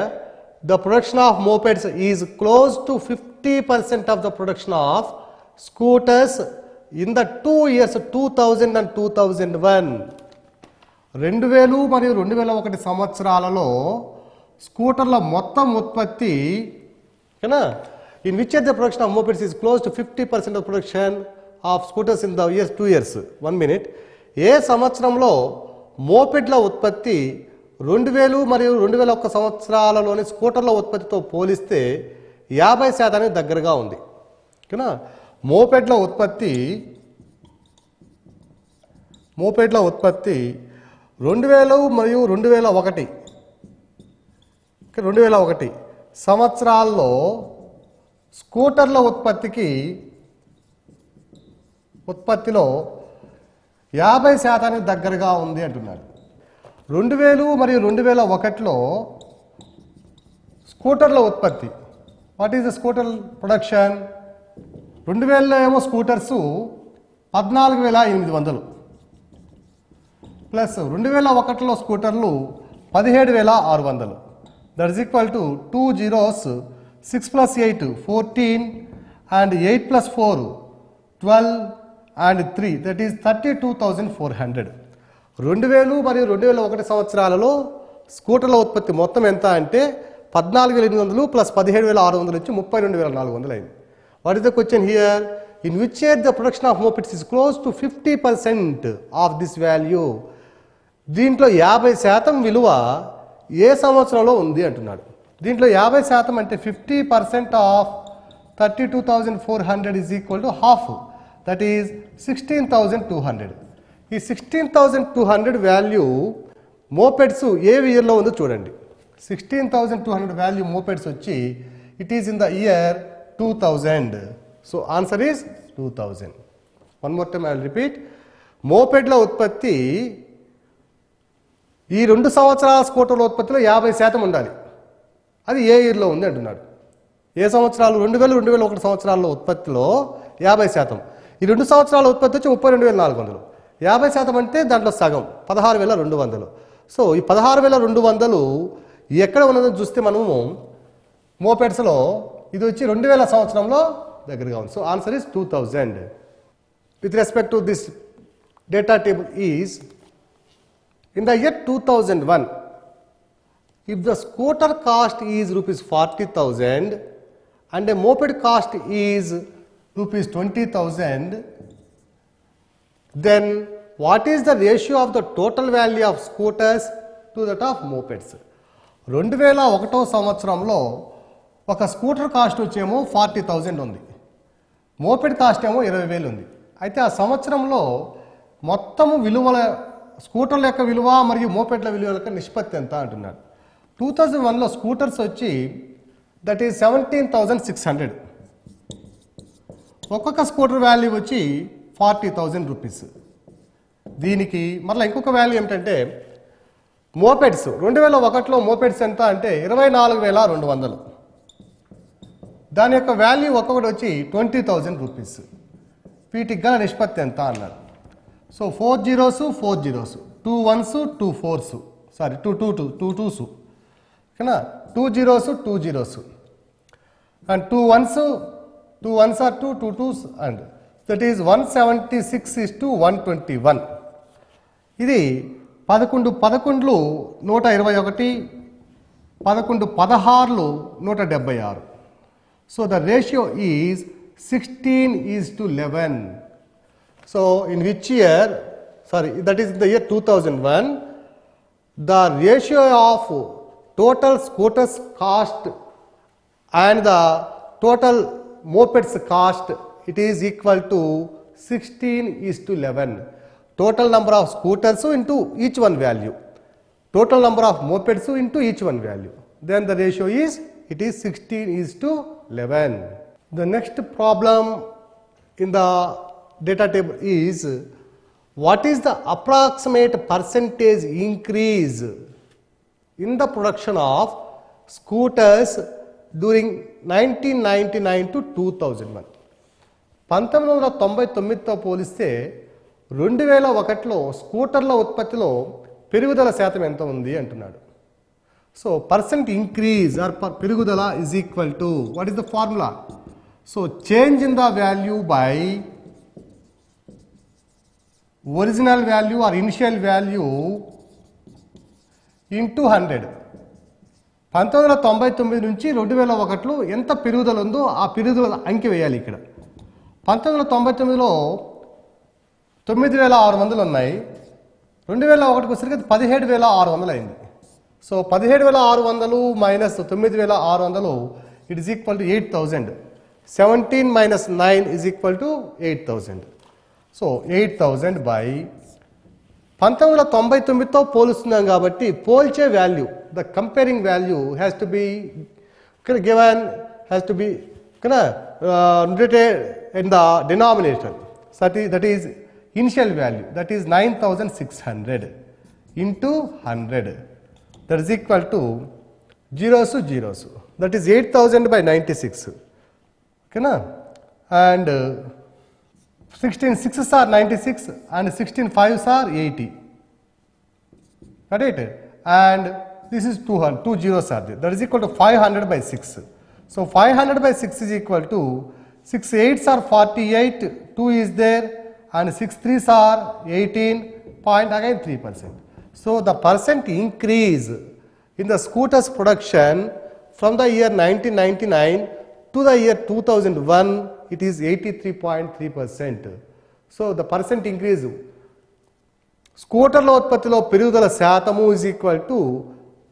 the production of mopeds is close to 50% of the production of scooters in the 2 years 2000 and 2001. 2000 మరియు 2001 సంవత్సరాలలో స్కూటర్ల మొత్తం ఉత్పత్తి కదా in which year the production of mopeds is close to 50% of production of scooters in the years 2 years. 1 minute. ఏ సంవత్సరంలో మోపెడ్ల ఉత్పత్తి 2000 మరియు 2001 సంవత్సరాలలోని స్కూటర్ల ఉత్పత్తితో పోలిస్తే 50% దగ్గరగా ఉంది కదా. మోపెడ్ల ఉత్పత్తి 2000 మరియు 2001 సంవత్సరాల్లో స్కూటర్ల ఉత్పత్తిలో 50% దగ్గరగా ఉంది అంటున్నారు. 2000 మరియు 2001లో స్కూటర్ల ఉత్పత్తి what is the scooter production? 2000లో ఏమో స్కూటర్స్ 14,800 ప్లస్ 2001లో స్కూటర్లు 17,600. That is equal to 2 zeros 6 plus 8 14 and 8 plus 4 12 and 3 that is 32,400. 2000 మరియు 2001 సంవత్సరాలలో స్కూటర్ల ఉత్పత్తి మొత్తం ఎంత అంటే 14,800 ప్లస్ 17,600 నుంచి 32,400 అయింది. What is the question here? In which year the production of mopeds is close to 50% of this value. దీంట్లో 50% విలువ ఏ సంవత్సరంలో ఉంది అంటున్నాడు. దీంట్లో 50% అంటే 50% of 32,400 is equal to half. That is 16,200. ఈ 16,200 వాల్యూ మోపెడ్స్ ఏ ఇయర్లో ఉందో చూడండి. 16,200 వాల్యూ మోపెడ్స్ వచ్చి it is in the year 2000. So answer is 2000. One more time I will repeat. మోపెడ్ల ఉత్పత్తి ఈ 2 సంవత్సరాల స్కూటర్ల ఉత్పత్తిలో 50% ఉండాలి. అది ఏ ఇయర్లో ఉంది అంటున్నాడు. ఏ సంవత్సరాలు? 2000 2001 సంవత్సరాల్లో ఉత్పత్తిలో 50%. ఈ 2 సంవత్సరాల ఉత్పత్తి వచ్చి 32,400. 50% అంటే దాంట్లో సగం 16,200. సో ఈ 16,200 ఎక్కడ ఉన్నదని చూస్తే మనము మోపెడ్స్లో ఇది వచ్చి 2000 సంవత్సరంలో దగ్గరగా ఉంది. So answer is 2000. With respect to this data table is in the year 2001 if the scooter cost is rupees 40,000 and a moped cost is rupees 20,000, then what is the ratio of the total value of scooters to that of mopeds? 2001 సంవత్సరంలో ఒక scooter cost వచ్చేమో 40,000 ఉంది, moped cost ఏమో 20,000 ఉంది. అయితే ఆ సంవత్సరంలో మొత్తము విలువల స్కూటర్ల యొక్క విలువ మరియు మోపెడ్ల విలువ యొక్క నిష్పత్తి ఎంత అంటున్నాడు. 2001లో స్కూటర్స్ వచ్చి దట్ ఈస్ 17,600. ఒక్కొక్క స్కూటర్ వాల్యూ వచ్చి 40,000 రూపీస్. దీనికి మళ్ళీ ఇంకొక వాల్యూ ఏమిటంటే మోపెడ్స్ 2001లో మోపెడ్స్ ఎంత అంటే 24,200. దాని యొక్క వాల్యూ ఒక్కొక్కటి వచ్చి 20,000 రూపీస్. వీటికి గల నిష్పత్తి ఎంత అన్నాడు. So 4 zeros 4 zeros 2 1s 2 4s sorry 2 2s ఓకేనా. 2 zeros 2 zeros and 2 1s are 2 2 2s and that is 176:121. ఇది 11 11లు 121, 11 16లు 176. So the ratio is 16:11. So in which year, sorry, that is the year 2001, the ratio of total scooters cost and the total mopeds cost, it is equal to 16:11. Total number of scooters into each one value, total number of mopeds into each one value, then the ratio is, it is 16:11. The next problem in the data table is, what is the approximate percentage increase in the production of scooters during 1999 to 2001? 1999తో పోలిస్తే 2001లో స్కూటర్ల ఉత్పత్తిలో పెరుగుదల శాతం ఎంత ఉంది అంటున్నాడు. సో పర్సెంట్ ఇంక్రీజ్ ఆర్ పెరుగుదల is equal to, what is the formula? So change in the value by original value or initial value into 100. 1999 నుంచి 2001లో ఎంత పెరుగుదల ఉందో ఆ పెరుగుదల అంకె వేయాలి ఇక్కడ. 1999లో 9600 ఉన్నాయి, 2001కి వచ్చేసరికి 17600 అయింది. So 17600 minus 9600, it is equal to 8000. 17 minus 9 is equal to 8000. So 8000 by 1999తో పోలుస్తున్నాం కాబట్టి పోల్చే value, the comparing value has to be given, has to be notated in the denominator. So that is initial value, that is 9600 into 100, that is equal to zeros to zeros, that is 8000 by 96. Okay na? And 16 6s are 96 and 16 5s are 80. Got it? And this is 200, 2 zeros are there, that is equal to 500 by 6. So 500 by 6 is equal to 6 8s are 48, 2 is there, and 6 3s are 18, point again 3%. So the percent increase in the scooters production from the year 1999 to the year 2001, it is 83.3%. So the percent increase, స్కూటర్ల ఉత్పత్తిలో పెరుగుదల శాతము is equal to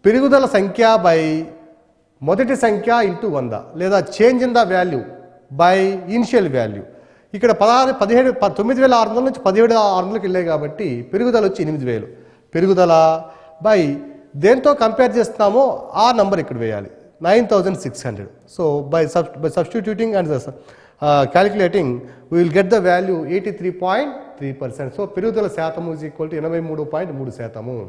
పెరుగుదల సంఖ్య by మొదటి సంఖ్య into 100, లేదా change in the value by initial value. ఇక్కడ 9600 నుంచి 17600కి వెళ్ళాయి కాబట్టి పెరుగుదల వచ్చి 8000. పెరుగుదల బై దేంతో కంపేర్ చేస్తున్నామో ఆ నంబర్ ఇక్కడ వేయాలి, 9600. So by substituting and calculating, we will get the value 83.3%. So పెరుగుదల శాతము ఈజ్ ఈక్వల్ టు 83.3%.